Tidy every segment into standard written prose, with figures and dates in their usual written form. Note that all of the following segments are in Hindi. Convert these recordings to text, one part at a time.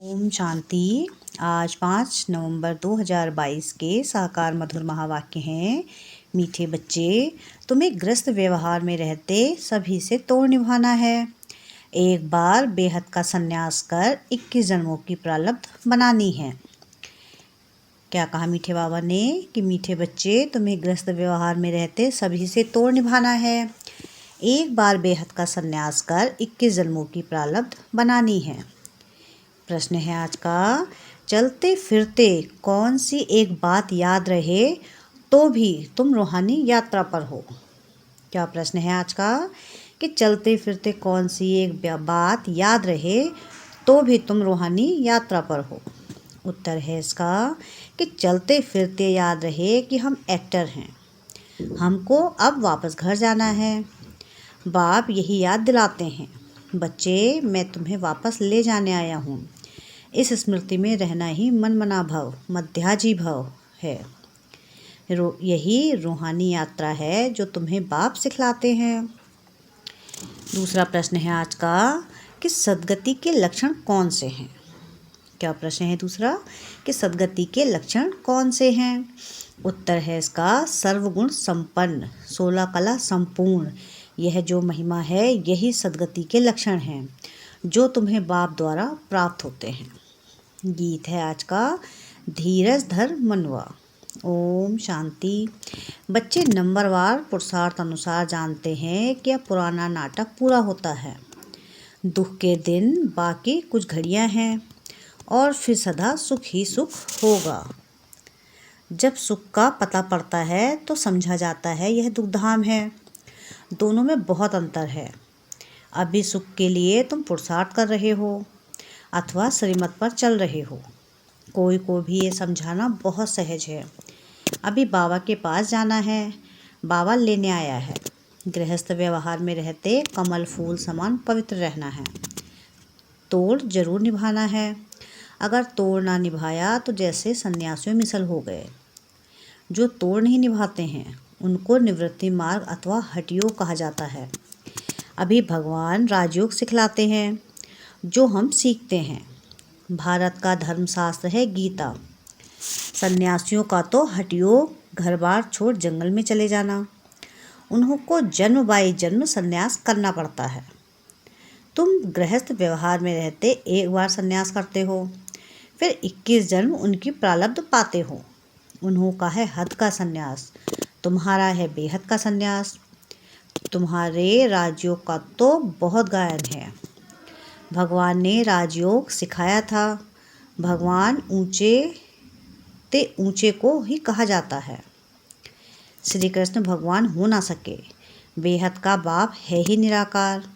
ओम शांति। आज 5 नवंबर 2022 के साकार मधुर महावाक्य हैं। मीठे बच्चे, तुम्हें ग्रस्त व्यवहार में रहते सभी से तोड़ निभाना है। एक बार बेहद का संन्यास कर 21 जन्मों की प्रारब्ध बनानी है। क्या कहा मीठे बाबा ने कि मीठे बच्चे, तुम्हें ग्रस्त व्यवहार में रहते सभी से तोड़ निभाना है। एक बार बेहद का संन्यास कर 21 जन्मों की प्रारब्ध बनानी है। प्रश्न है आज का, चलते फिरते कौन सी एक बात याद रहे तो भी तुम रूहानी यात्रा पर हो। क्या प्रश्न है आज का कि चलते फिरते कौन सी एक बात याद रहे तो भी तुम रूहानी यात्रा पर हो। उत्तर है इसका कि चलते फिरते याद रहे कि हम एक्टर हैं, हमको अब वापस घर जाना है। बाप यही याद दिलाते हैं, बच्चे मैं तुम्हें वापस ले जाने आया हूँ। इस स्मृति में रहना ही मनमना भव मध्याजी भव है। यही रूहानी यात्रा है जो तुम्हें बाप सिखलाते हैं। दूसरा प्रश्न है आज का कि सद्गति के लक्षण कौन से हैं। क्या प्रश्न है दूसरा कि सद्गति के लक्षण कौन से हैं। उत्तर है इसका सर्वगुण संपन्न, 16 कला संपूर्ण। यह जो महिमा है यही सद्गति के लक्षण हैं जो तुम्हें बाप द्वारा प्राप्त होते हैं। गीत है आज का, धीरज धर मनवा। ओम शांति। बच्चे नंबरवार पुरुषार्थ अनुसार जानते हैं कि यह पुराना नाटक पूरा होता है। दुख के दिन बाकी कुछ घड़ियां हैं और फिर सदा सुख ही सुख होगा। जब सुख का पता पड़ता है तो समझा जाता है यह दुखधाम है। दोनों में बहुत अंतर है। अभी सुख के लिए तुम पुरुषार्थ कर रहे हो अथवा श्रीमत पर चल रहे हो। कोई को भी ये समझाना बहुत सहज है। अभी बाबा के पास जाना है, बाबा लेने आया है। गृहस्थ व्यवहार में रहते कमल फूल समान पवित्र रहना है। तोड़ जरूर निभाना है। अगर तोड़ ना निभाया तो जैसे सन्यासियों मिसल हो गए। जो तोड़ नहीं निभाते हैं उनको निवृत्ति मार्ग अथवा हठयोग कहा जाता है। अभी भगवान राजयोग सिखलाते हैं जो हम सीखते हैं। भारत का धर्मशास्त्र है गीता। सन्यासियों का तो हठयोग घर बार छोड़ जंगल में चले जाना। उनको जन्म बाई जन्म सन्यास करना पड़ता है। तुम गृहस्थ व्यवहार में रहते एक बार सन्यास करते हो, फिर 21 जन्म उनकी प्रारब्ध पाते हो। उन्हों का है हद का सन्यास, तुम्हारा है बेहद का सन्यास। तुम्हारे राजयोग का तो बहुत गायन है। भगवान ने राजयोग सिखाया था। भगवान ऊंचे ते ऊंचे को ही कहा जाता है। श्री कृष्ण भगवान हो ना सके। बेहद का बाप है ही निराकार।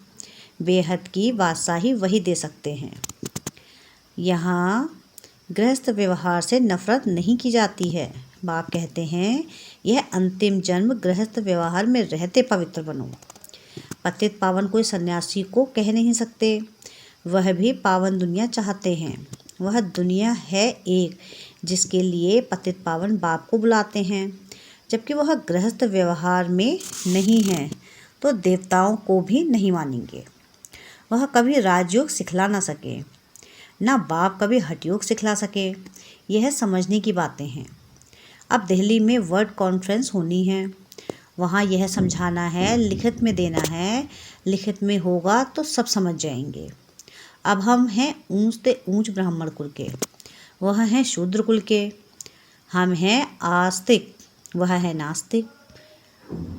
बेहद की बादशाही वही दे सकते हैं। यहाँ गृहस्थ व्यवहार से नफरत नहीं की जाती है। बाप कहते हैं यह अंतिम जन्म गृहस्थ व्यवहार में रहते पवित्र बनो। पतित पावन कोई सन्यासी को कह नहीं सकते। वह भी पावन दुनिया चाहते हैं। वह दुनिया है एक जिसके लिए पतित पावन बाप को बुलाते हैं। जबकि वह गृहस्थ व्यवहार में नहीं है तो देवताओं को भी नहीं मानेंगे। वह कभी राजयोग सिखला ना सके, ना बाप कभी हठयोग सिखला सके। यह समझने की बातें हैं। अब दिल्ली में वर्ड कॉन्फ्रेंस होनी है। वहाँ यह समझाना है, लिखित में देना है। लिखित में होगा तो सब समझ जाएंगे। अब हम हैं ऊंच ते ऊंच ब्राह्मण कुल के, वह हैं शूद्र कुल के। हम हैं आस्तिक, वह है नास्तिक।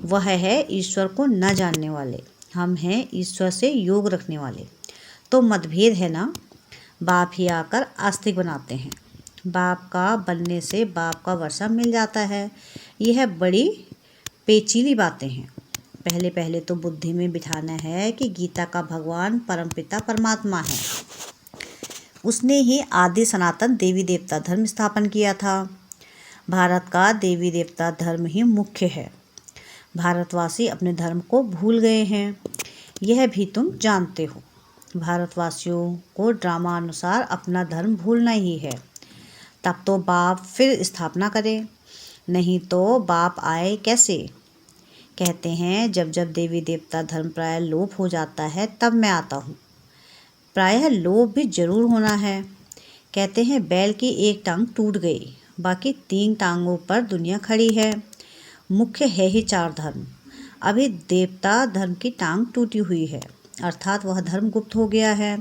वह है ईश्वर को न जानने वाले, हम हैं ईश्वर से योग रखने वाले। तो मतभेद है ना। बाप ही आकर आस्तिक बनाते हैं। बाप का बनने से बाप का वर्षा मिल जाता है। यह बड़ी पेचीली बातें हैं। पहले पहले तो बुद्धि में बिठाना है कि गीता का भगवान परमपिता परमात्मा है। उसने ही आदि सनातन देवी देवता धर्म स्थापन किया था। भारत का देवी देवता धर्म ही मुख्य है। भारतवासी अपने धर्म को भूल गए हैं, यह भी तुम जानते हो। भारतवासियों को ड्रामा अनुसार अपना धर्म भूलना ही है। तब तो बाप फिर स्थापना करे, नहीं तो बाप आए कैसे। कहते हैं जब जब देवी देवता धर्म प्राय लोप हो जाता है तब मैं आता हूँ। प्रायः लोप भी जरूर होना है। कहते हैं बैल की एक टांग टूट गई, बाकी 3 टांगों पर दुनिया खड़ी है। मुख्य है ही 4 धर्म। अभी देवता धर्म की टांग टूटी हुई है, अर्थात वह धर्म गुप्त हो गया है।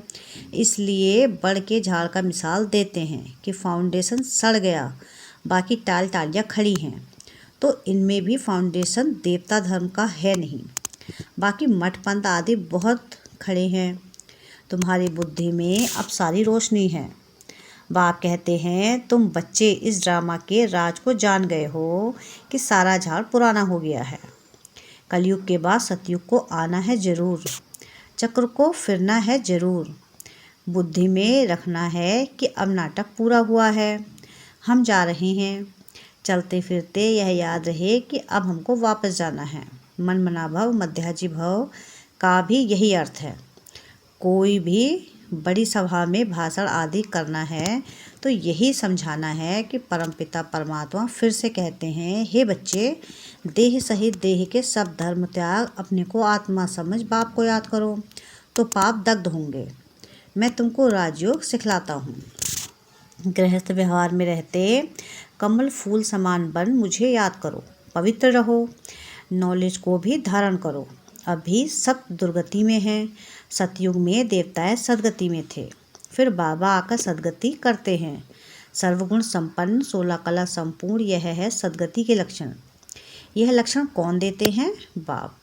इसलिए बढ़ के झाड़ का मिसाल देते हैं कि फाउंडेशन सड़ गया, बाकी टालियाँ खड़ी हैं। तो इनमें भी फाउंडेशन देवता धर्म का है नहीं। बाकी मठ पंथ आदि बहुत खड़े हैं। तुम्हारी बुद्धि में अब सारी रोशनी है। बाप कहते हैं तुम बच्चे इस ड्रामा के राज को जान गए हो कि सारा झाड़ पुराना हो गया है। कलयुग के बाद सतयुग को आना है जरूर, चक्र को फिरना है जरूर। बुद्धि में रखना है कि अब नाटक पूरा हुआ है, हम जा रहे हैं। चलते फिरते यह याद रहे कि अब हमको वापस जाना है। मन मना भव मध्याजी भव का भी यही अर्थ है। कोई भी बड़ी सभा में भाषण आदि करना है तो यही समझाना है कि परमपिता परमात्मा फिर से कहते हैं, हे बच्चे, देह सहित देह के सब धर्म त्याग, अपने को आत्मा समझ बाप को याद करो तो पाप दग्ध होंगे। मैं तुमको राजयोग सिखलाता हूँ। गृहस्थ व्यवहार में रहते कमल फूल समान बन मुझे याद करो, पवित्र रहो, नॉलेज को भी धारण करो। अभी सब दुर्गति में हैं। सतयुग में देवताएं सदगति में थे, फिर बाबा आकर सदगति करते हैं। सर्वगुण संपन्न 16 कला संपूर्ण, यह है सदगति के लक्षण। यह लक्षण कौन देते हैं? बाप।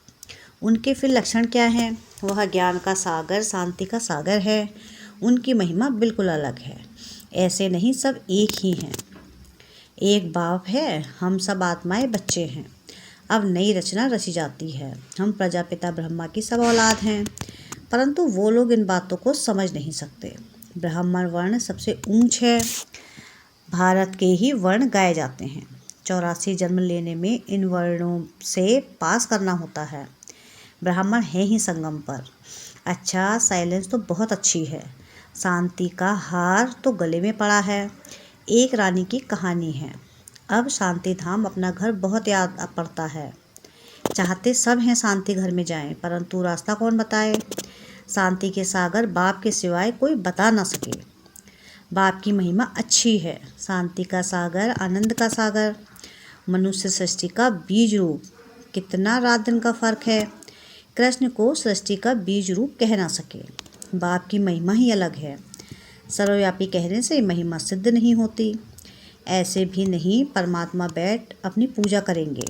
उनके फिर लक्षण क्या हैं? वह ज्ञान का सागर, शांति का सागर है। उनकी महिमा बिल्कुल अलग है। ऐसे नहीं, सब एक ही हैं। एक बाप है, हम सब आत्माएं बच्चे हैं। अब नई रचना रची जाती है। हम प्रजापिता ब्रह्मा की सब औलाद हैं, परंतु वो लोग इन बातों को समझ नहीं सकते। ब्राह्मण वर्ण सबसे ऊंच है। भारत के ही वर्ण गाए जाते हैं। 84 जन्म लेने में इन वर्णों से पास करना होता है। ब्राह्मण है ही संगम पर। अच्छा, साइलेंस तो बहुत अच्छी है। शांति का हार तो गले में पड़ा है। एक रानी की कहानी है। अब शांति धाम अपना घर बहुत याद पड़ता है। चाहते सब हैं शांति घर में जाएं, परंतु रास्ता कौन बताए? शांति के सागर बाप के सिवाय कोई बता ना सके। बाप की महिमा अच्छी है। शांति का सागर, आनंद का सागर, मनुष्य सृष्टि का बीज रूप। कितना रात दिन का फर्क है। कृष्ण को सृष्टि का बीज रूप कह ना सके। बाप की महिमा ही अलग है। सर्वव्यापी कहने से महिमा सिद्ध नहीं होती। ऐसे भी नहीं परमात्मा बैठ अपनी पूजा करेंगे।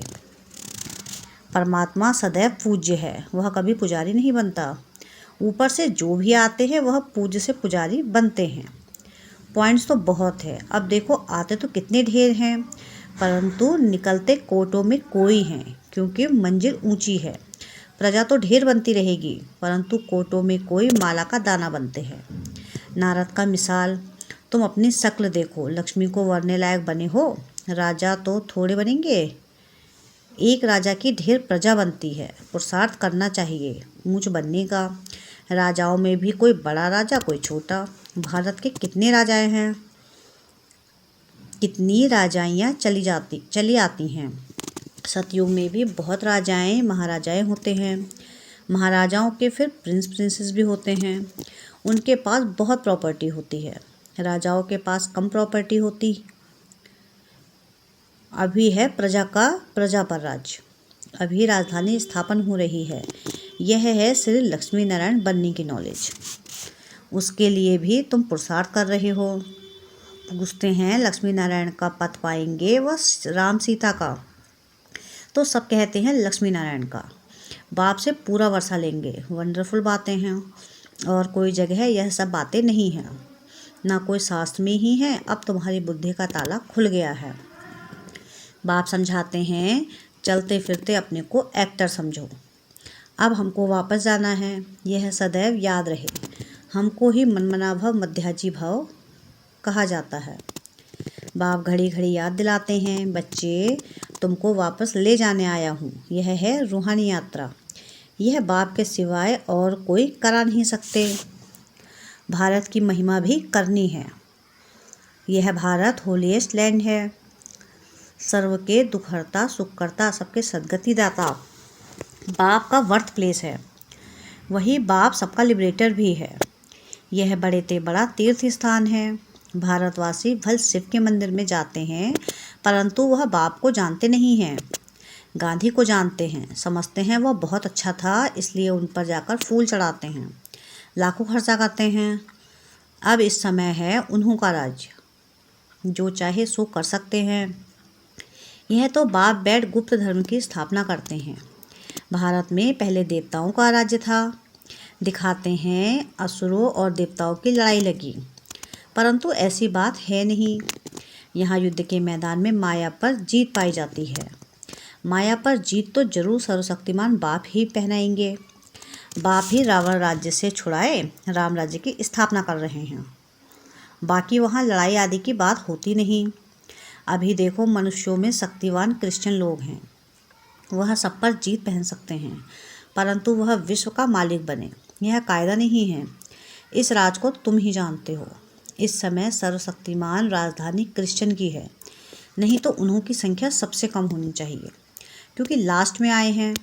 परमात्मा सदैव पूज्य है, वह कभी पुजारी नहीं बनता। ऊपर से जो भी आते हैं वह पूज्य से पुजारी बनते हैं। पॉइंट्स तो बहुत है। अब देखो, आते तो कितने ढेर हैं, परंतु निकलते कोटों में कोई हैं, क्योंकि मंजिल ऊंची है। प्रजा तो ढेर बनती रहेगी, परंतु कोटों में कोई माला का दाना बनते हैं। नारद का मिसाल, तुम अपनी शक्ल देखो, लक्ष्मी को वरने लायक बने हो। राजा तो थोड़े बनेंगे, एक राजा की ढेर प्रजा बनती है। पुरुषार्थ करना चाहिए ऊंच बनने का। राजाओं में भी कोई बड़ा राजा, कोई छोटा। भारत के कितने राजाएं हैं, कितनी राजाइयाँ चली आती हैं। सतयुग में भी बहुत राजाएं महाराजाएं होते हैं। महाराजाओं के फिर प्रिंस प्रिंसेस भी होते हैं। उनके पास बहुत प्रॉपर्टी होती है। राजाओं के पास कम प्रॉपर्टी होती। अभी है प्रजा पर राज। अभी राजधानी स्थापन हो रही है। यह है श्री लक्ष्मी नारायण बनने की नॉलेज। उसके लिए भी तुम पुरुषार्थ कर रहे हो। पूछते हैं लक्ष्मी नारायण का पथ पाएंगे व राम सीता का, तो सब कहते हैं लक्ष्मी नारायण का। बाप से पूरा वर्षा लेंगे। वंडरफुल बातें हैं, और कोई जगह यह सब बातें नहीं हैं, ना कोई शास्त्र में ही है। अब तुम्हारी बुद्धि का ताला खुल गया है। बाप समझाते हैं, चलते फिरते अपने को एक्टर समझो। अब हमको वापस जाना है, यह सदैव याद रहे। हमको ही मनमना भव मध्याजी भव कहा जाता है। बाप घड़ी घड़ी याद दिलाते हैं, बच्चे तुमको वापस ले जाने आया हूँ। यह है रूहानी यात्रा। यह बाप के सिवाय और कोई करा नहीं सकते। भारत की महिमा भी करनी है। यह भारत होलीएस्ट लैंड है। सर्व के दुखहर्ता, सुखकर्ता, सबके सदगति दाता बाप का बर्थ प्लेस है। वही बाप सबका लिबरेटर भी है। यह बड़े ते बड़ा तीर्थ स्थान है। भारतवासी भल शिव के मंदिर में जाते हैं, परंतु वह बाप को जानते नहीं हैं। गांधी को जानते हैं, समझते हैं वह बहुत अच्छा था, इसलिए उन पर जाकर फूल चढ़ाते हैं, लाखों खर्चा करते हैं। अब इस समय है उन्हों का राज्य, जो चाहे सो कर सकते हैं। यह तो बाप बैठ गुप्त धर्म की स्थापना करते हैं। भारत में पहले देवताओं का राज्य था। दिखाते हैं असुरों और देवताओं की लड़ाई लगी, परंतु ऐसी बात है नहीं। यहाँ युद्ध के मैदान में माया पर जीत पाई जाती है। माया पर जीत तो जरूर सर्वशक्तिमान बाप ही पहनाएंगे। बाप ही रावण राज्य से छुड़ाए राम राज्य की स्थापना कर रहे हैं। बाकी वहाँ लड़ाई आदि की बात होती नहीं। अभी देखो, मनुष्यों में शक्तिवान क्रिश्चियन लोग हैं, वह सब पर जीत पहन सकते हैं, परंतु वह विश्व का मालिक बने, यह कायदा नहीं है। इस राज को तुम ही जानते हो। इस समय सर्वशक्तिमान राजधानी क्रिश्चियन की है, नहीं तो उन्हों की संख्या सबसे कम होनी चाहिए, क्योंकि लास्ट में आए हैं।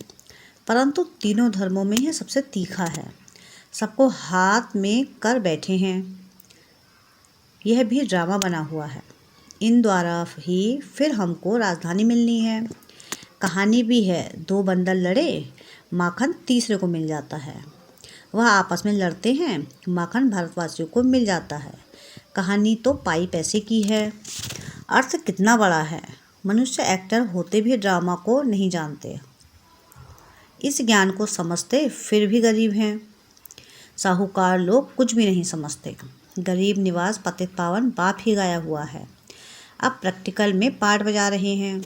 परंतु तीनों धर्मों में यह सबसे तीखा है, सबको हाथ में कर बैठे हैं। यह भी ड्रामा बना हुआ है। इन द्वारा ही फिर हमको राजधानी मिलनी है। कहानी भी है, दो बंदर लड़े, माखन तीसरे को मिल जाता है। वह आपस में लड़ते हैं, माखन भारतवासियों को मिल जाता है। कहानी तो पाई पैसे की है। अर्थ कितना बड़ा है। मनुष्य एक्टर होते भी ड्रामा को नहीं जानते। इस ज्ञान को समझते फिर भी गरीब हैं। साहूकार लोग कुछ भी नहीं समझते। गरीब निवास पतित पावन बाप ही गाया हुआ है। अब प्रैक्टिकल में पार्ट बजा रहे हैं।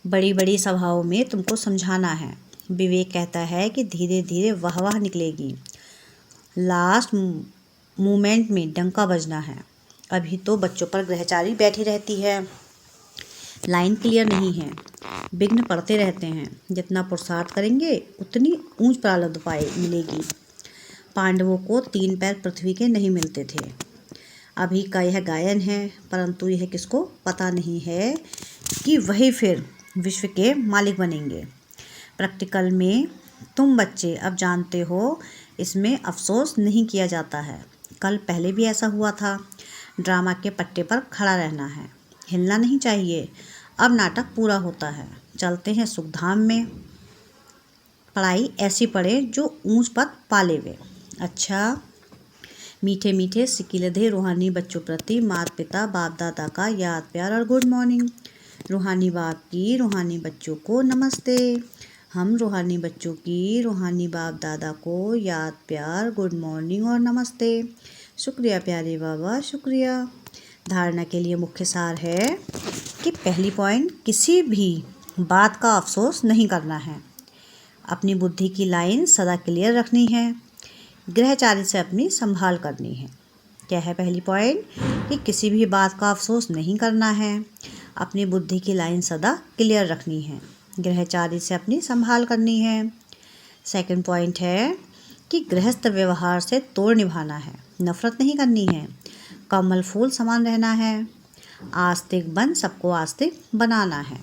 बड़ी बड़ी सभाओं में तुमको समझाना है। विवेक कहता है कि धीरे धीरे वाह वाह निकलेगी, लास्ट मोमेंट में डंका बजना है। अभी तो बच्चों पर ग्रहचारी बैठी रहती है, लाइन क्लियर नहीं है, विघ्न पड़ते रहते हैं। जितना पुरुषार्थ करेंगे उतनी ऊंच प्रारब्ध पाए मिलेगी। पांडवों को 3 पैर पृथ्वी के नहीं मिलते थे। अभी का यह गायन है, परंतु यह किसको पता नहीं है कि वही फिर विश्व के मालिक बनेंगे। प्रैक्टिकल में तुम बच्चे अब जानते हो, इसमें अफसोस नहीं किया जाता है। कल पहले भी ऐसा हुआ था। ड्रामा के पट्टे पर खड़ा रहना है, हिलना नहीं चाहिए। अब नाटक पूरा होता है, चलते हैं सुखधाम में। पढ़ाई ऐसी पढ़े जो ऊंच पद पाले वे। अच्छा, मीठे मीठे सिकिलधे रूहानी बच्चों प्रति माता पिता बाप दादा का याद प्यार और गुड मॉर्निंग। रूहानी बाप की रूहानी बच्चों को नमस्ते। हम रूहानी बच्चों की रूहानी बाप दादा को याद प्यार गुड मॉर्निंग और नमस्ते। शुक्रिया प्यारे बाबा, शुक्रिया। धारणा के लिए मुख्य सार है कि पहली पॉइंट, किसी भी बात का अफसोस नहीं करना है। अपनी बुद्धि की लाइन सदा क्लियर रखनी है। ग्रहचारी से अपनी संभाल करनी है। क्या है पहली पॉइंट? कि किसी भी बात का अफसोस नहीं करना है। अपनी बुद्धि की लाइन सदा क्लियर रखनी है। ग्रहचारी से अपनी संभाल करनी है। सेकंड पॉइंट है कि गृहस्थ व्यवहार से तोड़ निभाना है, नफरत नहीं करनी है, कमल फूल समान रहना है, आस्तिक बन सबको आस्तिक बनाना है।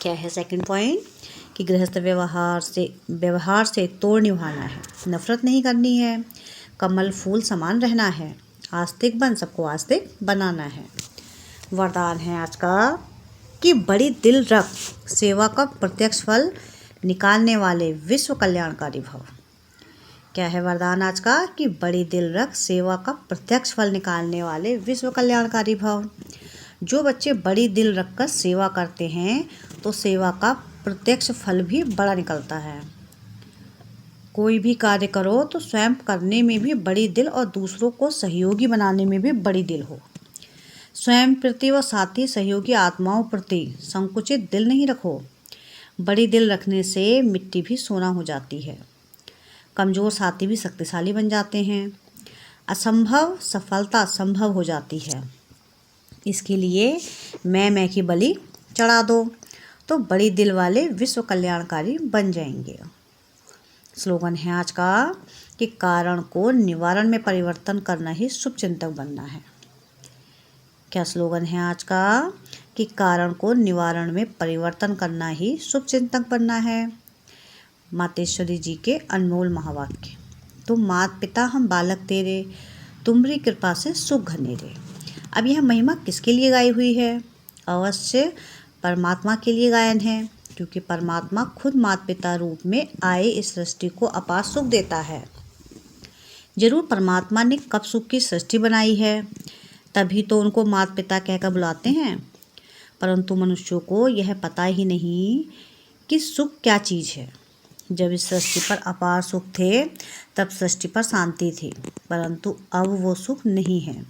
क्या है सेकंड पॉइंट? कि गृहस्थ व्यवहार से तोड़ निभाना है, नफरत नहीं करनी है, कमल फूल समान रहना है, आस्तिक बन सबको आस्तिक बनाना है। वरदान है आज का कि बड़ी दिल रख सेवा का प्रत्यक्ष फल निकालने वाले विश्व कल्याणकारी भव। क्या है वरदान आज का? कि बड़ी दिल रख सेवा का प्रत्यक्ष फल निकालने वाले विश्व कल्याणकारी भव। जो बच्चे बड़ी दिल रखकर सेवा करते हैं तो सेवा का प्रत्यक्ष फल भी बड़ा निकलता है। कोई भी कार्य करो तो स्वयं करने में भी बड़ी दिल और दूसरों को सहयोगी बनाने में भी बड़ी दिल हो। स्वयं प्रति व साथी सहयोगी आत्माओं प्रति संकुचित दिल नहीं रखो। बड़ी दिल रखने से मिट्टी भी सोना हो जाती है, कमज़ोर साथी भी शक्तिशाली बन जाते हैं, असंभव सफलता संभव हो जाती है। इसके लिए मैं की बलि चढ़ा दो तो बड़ी दिल वाले विश्व कल्याणकारी बन जाएंगे। स्लोगन है आज का कि कारण को निवारण में परिवर्तन करना ही शुभ चिंतक बनना है। क्या स्लोगन है आज का? कि कारण को निवारण में परिवर्तन करना ही शुभ चिंतक बनना है। मातेश्वरी जी के अनमोल महावाक्य। तुम मात पिता हम बालक तेरे, तुम्हारी कृपा से सुख घनेरे। अब यह महिमा किसके लिए गाई हुई है? अवश्य परमात्मा के लिए गायन है, क्योंकि परमात्मा खुद माता पिता रूप में आए इस सृष्टि को अपार सुख देता है। जरूर परमात्मा ने कब सुख की सृष्टि बनाई है, तभी तो उनको माता पिता कहकर बुलाते हैं। परंतु मनुष्यों को यह पता ही नहीं कि सुख क्या चीज़ है। जब इस सृष्टि पर अपार सुख थे तब सृष्टि पर शांति थी, परंतु अब वो सुख नहीं है।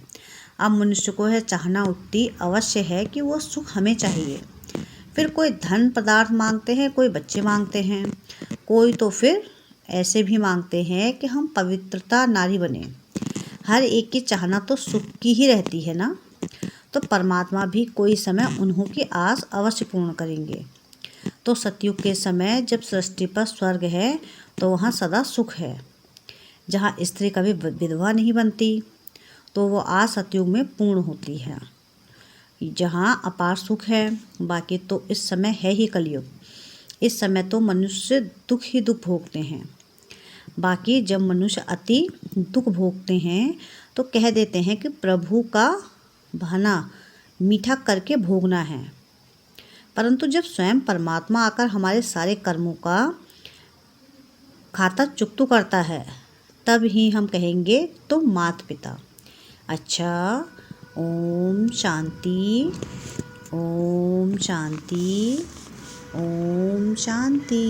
अब मनुष्य को यह चाहना उठती अवश्य है कि वो सुख हमें चाहिए। फिर कोई धन पदार्थ मांगते हैं, कोई बच्चे मांगते हैं, कोई तो फिर ऐसे भी मांगते हैं कि हम पवित्रता नारी बने। हर एक की चाहना तो सुख की ही रहती है ना। तो परमात्मा भी कोई समय उन्हों की आस अवश्य पूर्ण करेंगे। तो सतयुग के समय जब सृष्टि पर स्वर्ग है तो वहाँ सदा सुख है। जहाँ स्त्री कभी विधवा नहीं बनती तो वो आस सतयुग में पूर्ण होती है, जहाँ अपार सुख है। बाकी तो इस समय है ही कलयुग। इस समय तो मनुष्य दुख ही दुख भोगते हैं। बाकी जब मनुष्य अति दुख भोगते हैं तो कह देते हैं कि प्रभु का बहाना मीठा करके भोगना है। परंतु जब स्वयं परमात्मा आकर हमारे सारे कर्मों का खाता चुकता करता है, तब ही हम कहेंगे तो माता पिता। अच्छा, ओम शांति, ओम शांति, ओम शांति।